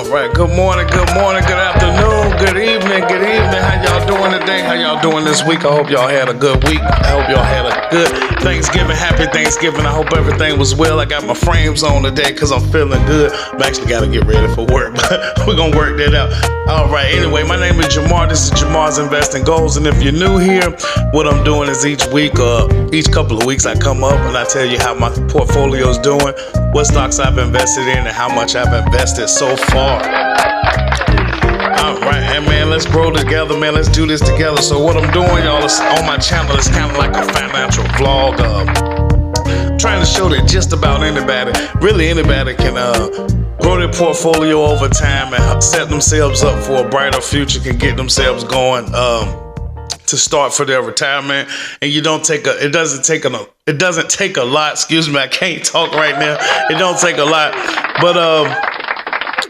All right, good morning, good afternoon, good evening. How y'all doing today? How y'all doing this week? I hope y'all had a good week. I hope y'all had a good Thanksgiving. Happy Thanksgiving. I hope everything was well. I got my frames on today because I'm feeling good. I actually got to get ready for work, but we're going to work that out. All right, anyway, my name is Jamar. This is Jamar's Investing Goals. And if you're new here, what I'm doing is each couple of weeks, I come up and I tell you how my portfolio is doing, what stocks I've invested in, and how much I've invested so far. All right, and man, let's grow together, man. Let's do this together. So what I'm doing, y'all, is on my channel, is kind of like a financial vlog. Trying to show that just about anybody, really anybody, can grow their portfolio over time and set themselves up for a brighter future, can get themselves going to start for their retirement. And it doesn't take a lot. Excuse me, I can't talk right now. It don't take a lot, but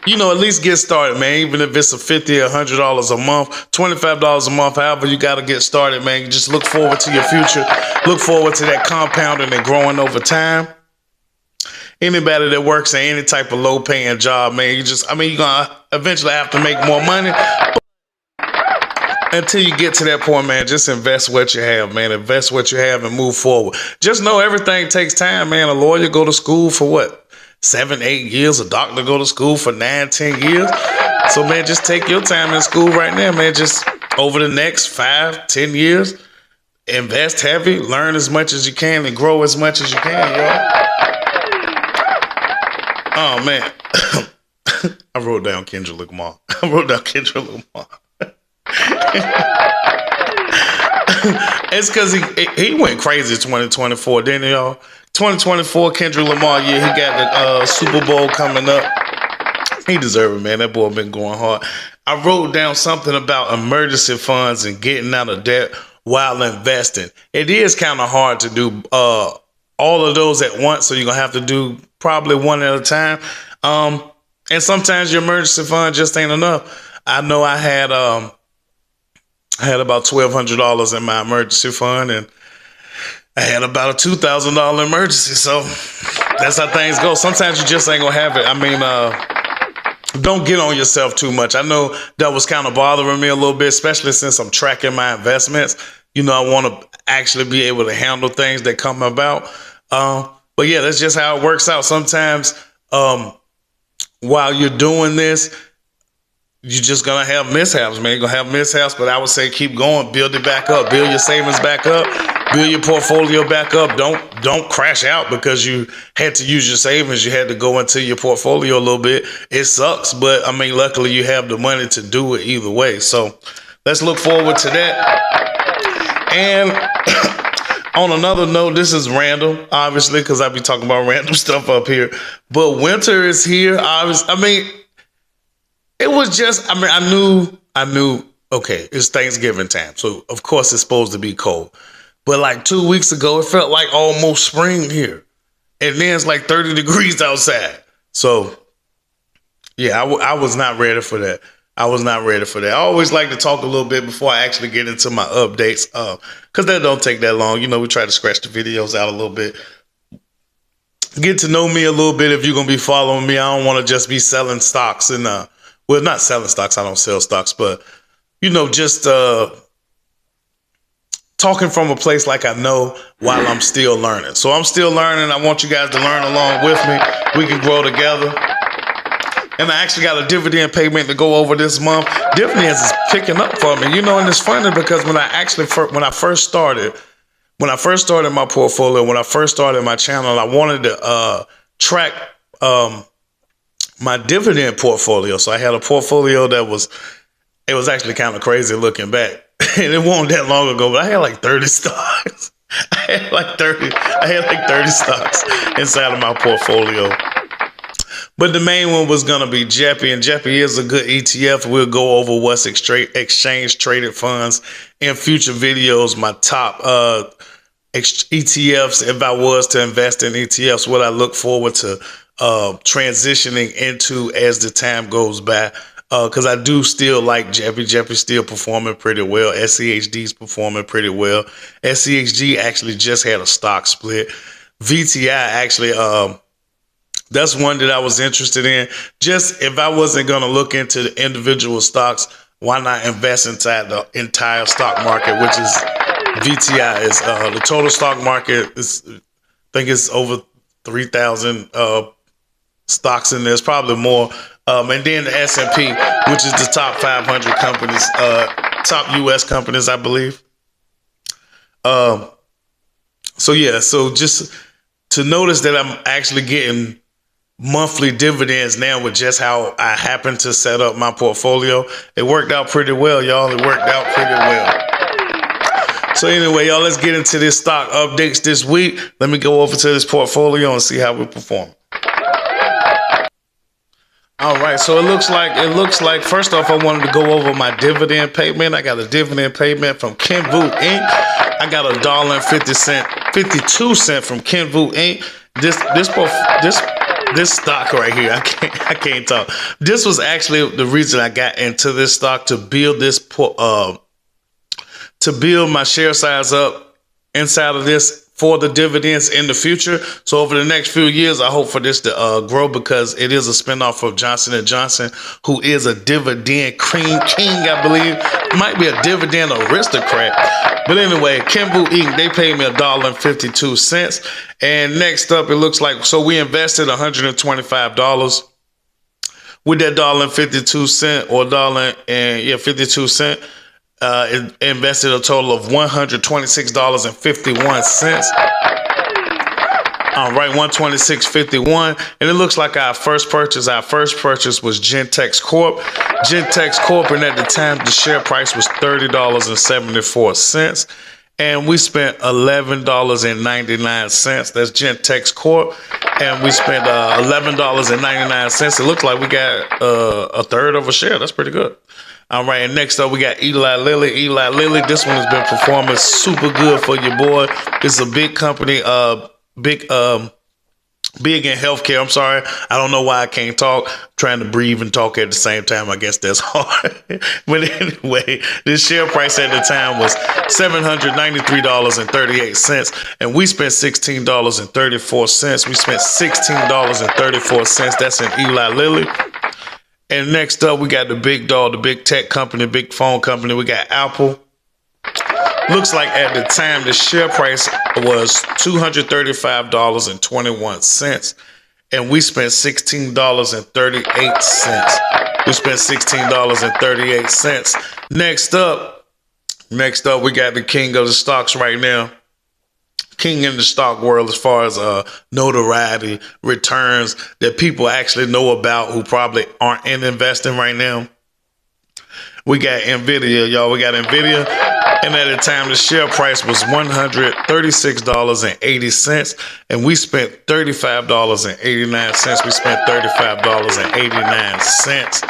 at least get started, man. Even if it's a $50 or $100 a month, $25 a month, however you got to get started, man. You just look forward to your future. Look forward to that compounding and growing over time. Anybody that works in any type of low-paying job, man, you're gonna eventually have to make more money. Until you get to that point, man, just invest what you have, man. Invest what you have and move forward. Just know everything takes time, man. A lawyer go to school for what? 7, 8 years. A doctor go to school for 9, 10 years. So, man, just take your time in school right now, man. Just over the next 5, 10 years, invest heavy, learn as much as you can, and grow as much as you can, y'all. Oh, man. I wrote down Kendrick Lamar. It's because he went crazy 2024, didn't he, y'all? 2024 Kendrick Lamar year. He got the Super Bowl coming up. He deserves it, man. That boy been going hard. I wrote down something about emergency funds and getting out of debt while investing. It is kind of hard to do all of those at once, so you're gonna have to do probably one at a time. And sometimes your emergency fund just ain't enough. I know I had about $1,200 in my emergency fund, and I had about a $2,000 emergency. So that's how things go. Sometimes you just ain't gonna have it. I mean, don't get on yourself too much. I know that was kind of bothering me a little bit, especially since I'm tracking my investments. I want to actually be able to handle things that come about. But yeah, that's just how it works out. Sometimes while you're doing this, you're just going to have mishaps, man. You're going to have mishaps, but I would say keep going. Build it back up. Build your savings back up. Build your portfolio back up. Don't crash out because you had to use your savings. You had to go into your portfolio a little bit. It sucks, but, luckily you have the money to do it either way. So let's look forward to that. And on another note, this is random, obviously, because I be talking about random stuff up here. But winter is here. It was just, I knew, okay, it's Thanksgiving time. So, of course, it's supposed to be cold. But like 2 weeks ago, it felt like almost spring here. And then it's like 30 degrees outside. So, yeah, I was not ready for that. I always like to talk a little bit before I actually get into my updates, because that don't take that long. We try to scratch the videos out a little bit. Get to know me a little bit if you're going to be following me. I don't want to just be selling stocks and, not selling stocks. I don't sell stocks, but, just talking from a place like I know while I'm still learning. So I'm still learning. I want you guys to learn along with me. We can grow together. And I actually got a dividend payment to go over this month. Dividends is picking up for me, and it's funny because when I first started my portfolio, when I first started my channel, I wanted to track my dividend portfolio. So I had a portfolio it was actually kind of crazy looking back. And it wasn't that long ago, but I had like 30 stocks. I had like 30 stocks inside of my portfolio. But the main one was going to be JEPI, and JEPI is a good ETF. We'll go over what's exchange traded funds in future videos, my top ETFs, if I was to invest in ETFs, what I look forward to transitioning into as the time goes by. Because I do still like JEPI. JEPI's still performing pretty well. SCHD's performing pretty well. SCHD actually just had a stock split. VTI actually That's one that I was interested in. Just if I wasn't going to look into the individual stocks, why not invest inside the entire stock market, which is VTI is the total stock market is, I think it's over 3,000 stocks in there. It's probably more. And then the S&P, which is the top 500 companies, top U.S. companies, I believe. So just to notice that I'm actually getting monthly dividends now with just how I happen to set up my portfolio, it worked out pretty well, y'all. It worked out pretty well. So anyway, y'all, let's get into this stock updates this week. Let me go over to this portfolio and see how we perform. All right, so it looks like first off, I wanted to go over my dividend payment. I got a dividend payment from Kenvue Inc. I got $1.52 from Kenvue Inc. This stock right here, I can't talk. This was actually the reason I got into this stock, to build my share size up inside of this for the dividends in the future. So over the next few years, I hope for this to grow, because it is a spinoff of Johnson & Johnson, who is a dividend king, I believe. Might be a dividend aristocrat. But anyway, Kenvue Inc., they paid me $1.52. And next up, it looks like, so we invested $125 with that $1.52 or $1.52. It invested a total of $126.51. All right, $126.51. And it looks like our first purchase was Gentex Corp. Gentex Corp, and at the time, the share price was $30.74. And we spent $11.99. That's Gentex Corp. And we spent $11.99. It looks like we got a third of a share. That's pretty good. All right, and next up, we got Eli Lilly. Eli Lilly, this one has been performing super good for your boy. It's a big company, big in healthcare. I'm sorry. I don't know why I can't talk. I'm trying to breathe and talk at the same time. I guess that's hard. But anyway, this share price at the time was $793.38. And we spent $16.34. We spent $16.34. That's in Eli Lilly. And next up, we got the big dog, the big tech company, big phone company. We got Apple. Looks like at the time, the share price was $235.21. And we spent $16.38. We spent $16.38. Next up, we got the king of the stocks right now. King in the stock world as far as notoriety, returns that people actually know about who probably aren't in investing right now. We got NVIDIA, y'all. We got NVIDIA. And at the time, the share price was $136.80. And we spent $35.89. We spent $35.89.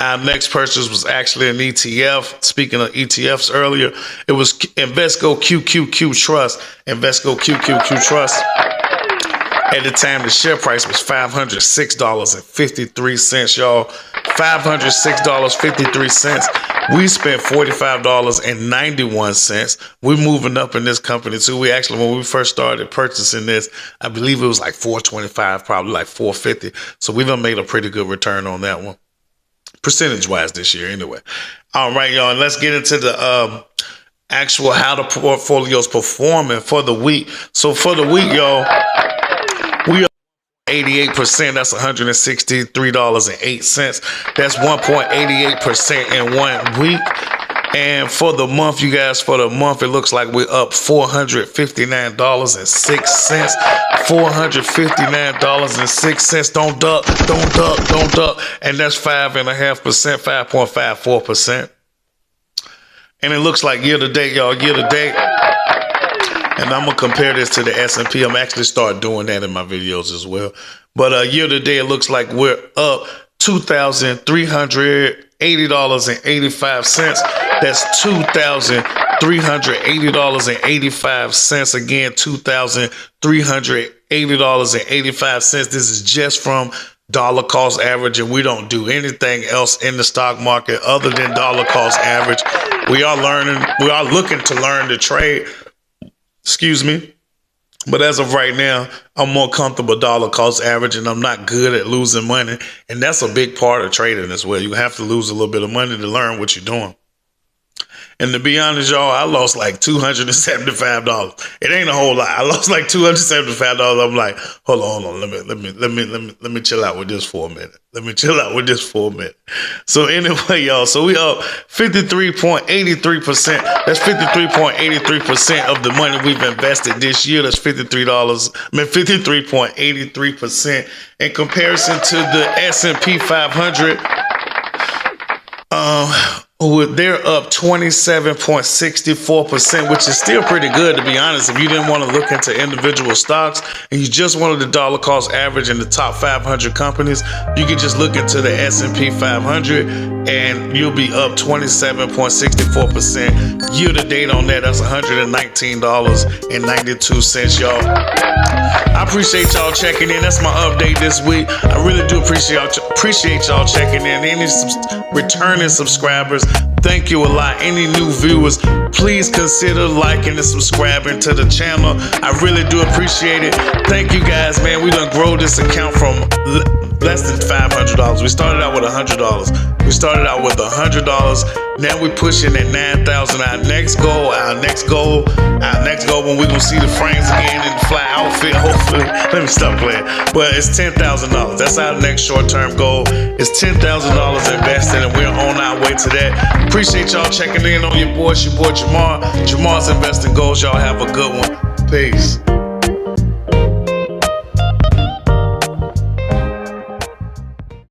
Our next purchase was actually an ETF. Speaking of ETFs earlier, it was Invesco QQQ Trust. Invesco QQQ Trust. At the time, the share price was $506.53, y'all. $506.53. We spent $45.91. We're moving up in this company too. We actually, when we first started purchasing this, I believe it was like $425, probably like $450. So we done made a pretty good return on that one, percentage-wise this year anyway. All right, y'all, let's get into the actual how the portfolio's performing for the week. So for the week, y'all, we are 88%. That's $163.08. That's 1.88% in 1 week. And for the month, you guys, for the month, it looks like we're up $459.06. $459.06. Don't duck. And that's 5.5%, 5.54%. And it looks like year to date, y'all, and I'm going to compare this to the S&P. I'm actually start doing that in my videos as well. But year to date, it looks like we're up $2,380.85. That's $2,380.85. Again, $2,380.85. This is just from dollar cost average, and we don't do anything else in the stock market other than dollar cost average. We are looking to learn to trade. But as of right now, I'm more comfortable dollar cost average, and I'm not good at losing money. And that's a big part of trading as well. You have to lose a little bit of money to learn what you're doing. And to be honest, y'all, I lost like $275. It ain't a whole lot. I lost like $275. I'm like, hold on. Let me chill out with this for a minute. So anyway, y'all, so we up 53.83%. That's 53.83% of the money we've invested this year. That's $53.83% in comparison to the S&P 500. They're up 27.64%, which is still pretty good, to be honest. If you didn't want to look into individual stocks and you just wanted the dollar cost average in the top 500 companies, you can just look into the S&P 500 and you'll be up 27.64% year to date on that. That's $119.92, y'all. I appreciate y'all checking in. That's my update this week. I really do appreciate y'all checking in. Any returning subscribers, thank you a lot. Any new viewers, please consider liking and subscribing to the channel. I really do appreciate it. Thank you guys, man. We done grow this account from less than $500. We started out with $100. Now we're pushing at $9,000. Our next goal when we're gonna see the frames again in the fly outfit, hopefully. Let me stop playing. But it's $10,000. That's our next short-term goal. It's $10,000 invested, and we're on our way to that. Appreciate y'all checking in on your boy Jamar. Jamar's Investing Goals. Y'all have a good one. Peace.